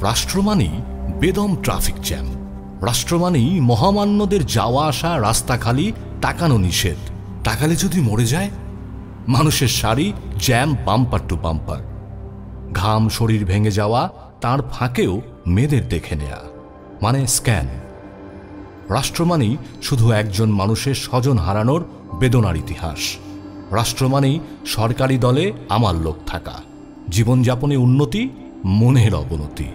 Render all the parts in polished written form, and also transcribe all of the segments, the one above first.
রাষ্ট্র মানেই বেদম ট্রাফিক জ্যাম। রাষ্ট্র মানেই মহামান্যদের যাওয়া আসা রাস্তা খালি, তাকানো নিষেধ। তাকালে যদি মরে যায়, মানুষের সারি জ্যাম বাম্পার টু বাম্পার। ঘাম শরীর ভেঙে যাওয়া, তার ফাঁকেও মেয়েদের দেখে নেয়া, মানে স্ক্যান। রাষ্ট্র মানেই শুধু একজন মানুষের স্বজন হারানোর বেদনার ইতিহাস। রাষ্ট্র মানেই সরকারি দলে আমার লোক থাকা, জীবনযাপনে উন্নতি, মনের অবনতি।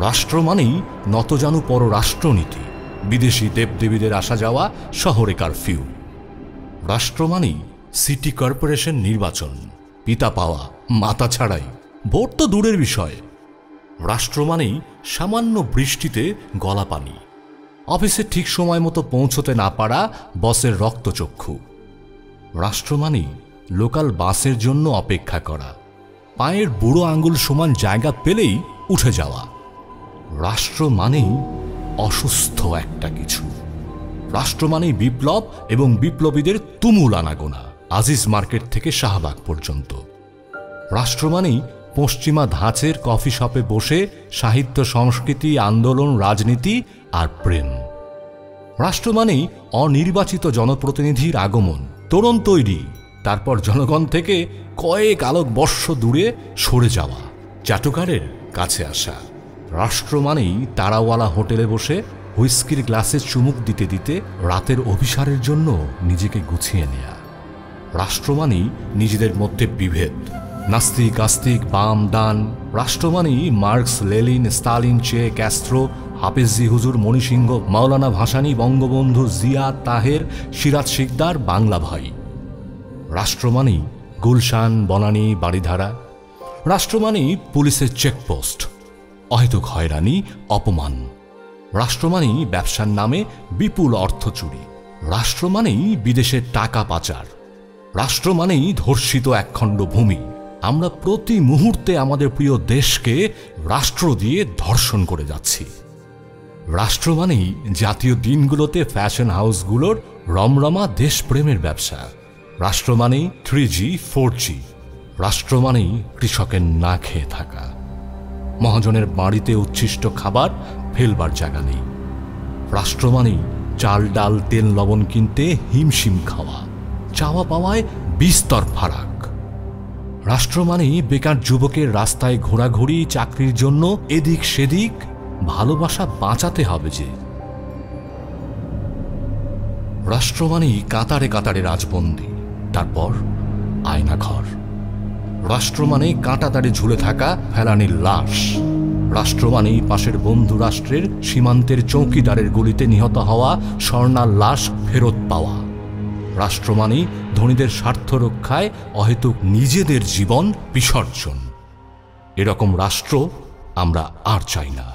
রাষ্ট্র মানেই নতজানু পররাষ্ট্রনীতি, বিদেশি দেবদেবীদের আসা যাওয়া, শহরে কারফিউ। রাষ্ট্র মানেই সিটি কর্পোরেশন নির্বাচন, পিতা পাওয়া, মাতা ছাড়াই, ভোট তো দূরের বিষয়। রাষ্ট্র মানেই সামান্য বৃষ্টিতে গলা পানি, অফিসে ঠিক সময় মতো পৌঁছতে না পারা বসের রক্তচক্ষু। রাষ্ট্র মানেই লোকাল বাসের জন্য অপেক্ষা করা, পায়ের বুড়ো আঙ্গুল সমান জায়গা পেলেই উঠে যাওয়া। রাষ্ট্র মানেই অসুস্থ একটা কিছু। রাষ্ট্র মানেই বিপ্লব এবং বিপ্লবীদের তুমুল আনাগোনা, আজিজ মার্কেট থেকে শাহবাগ পর্যন্ত। রাষ্ট্র মানেই পশ্চিমা ধাঁচের কফি শপে বসে সাহিত্য, সংস্কৃতি, আন্দোলন, রাজনীতি আর প্রেম। রাষ্ট্র মানেই অনির্বাচিত জনপ্রতিনিধির আগমন, তোরণ তৈরি, তারপর জনগণ থেকে কয়েক আলোকবর্ষ দূরে সরে যাওয়া, চাটুকারের কাছে আসা। রাষ্ট্র মানেই তারাওয়ালা হোটেলে বসে হুইস্কির গ্লাসে চুমুক দিতে দিতে রাতের অভিসারের জন্য নিজেকে গুছিয়ে নেয়া। রাষ্ট্র মানেই নিজেদের মধ্যে বিভেদ, নাস্তিক আস্তিক, বাম ডান। রাষ্ট্র মানেই মার্কস, লেনিন, স্টালিন, চে, ক্যাস্ট্রো, হাফেজি হুজুর, মণিসিংহ, মাওলানা ভাসানী, বঙ্গবন্ধু, জিয়া, তাহের, সিরাজ শিকদার, বাংলা ভাই। রাষ্ট্র মানেই গুলশান, বনানী, বাড়িধারা। রাষ্ট্র মানেই পুলিশের চেকপোস্ট, অহেতুক হয়রানি, অপমান। রাষ্ট্র মানেই ব্যবসার নামে বিপুল অর্থ চুরি। রাষ্ট্র মানেই বিদেশের টাকা পাচার। রাষ্ট্র মানেই ধর্ষিত একখণ্ড ভূমি। আমরা প্রতি মুহূর্তে আমাদের প্রিয় দেশকে রাষ্ট্র দিয়ে ধর্ষণ করে যাচ্ছি। রাষ্ট্র মানেই জাতীয় দিনগুলোতে ফ্যাশন হাউসগুলোর রমরমা দেশপ্রেমের ব্যবসা। রাষ্ট্র মানেই 3G 4G। রাষ্ট্র মানেই কৃষকের না খেয়ে থাকা, মহাজনের বাড়িতে উচ্ছিষ্ট খাবার ফেলবার জায়গা নেই। রাষ্ট্র মানেই চাল ডাল তেল লবণ কিনতে হিমশিম খাওয়া, চাওয়া পাওয়ায় বিস্তর ফারাক। রাষ্ট্র মানেই বেকার যুবকের রাস্তায় ঘোরাঘুরি, চাকরির জন্য এদিক সেদিক, ভালোবাসা বাঁচাতে হবে যে। রাষ্ট্র মানেই কাতারে কাতারে রাজবন্দী, তারপর আয়নাঘর। রাষ্ট্র মানে কাঁটাতারে ঝুলে থাকা ফেলানির লাশ। রাষ্ট্র মানেই পাশের বন্ধু রাষ্ট্রের সীমান্তের চৌকিদারের গুলিতে নিহত হওয়া স্বর্ণার লাশ ফেরত পাওয়া। রাষ্ট্র মানেই ধনীদের স্বার্থ রক্ষায় অহেতুক নিজেদের জীবন বিসর্জন। এরকম রাষ্ট্র আমরা আর চাই না।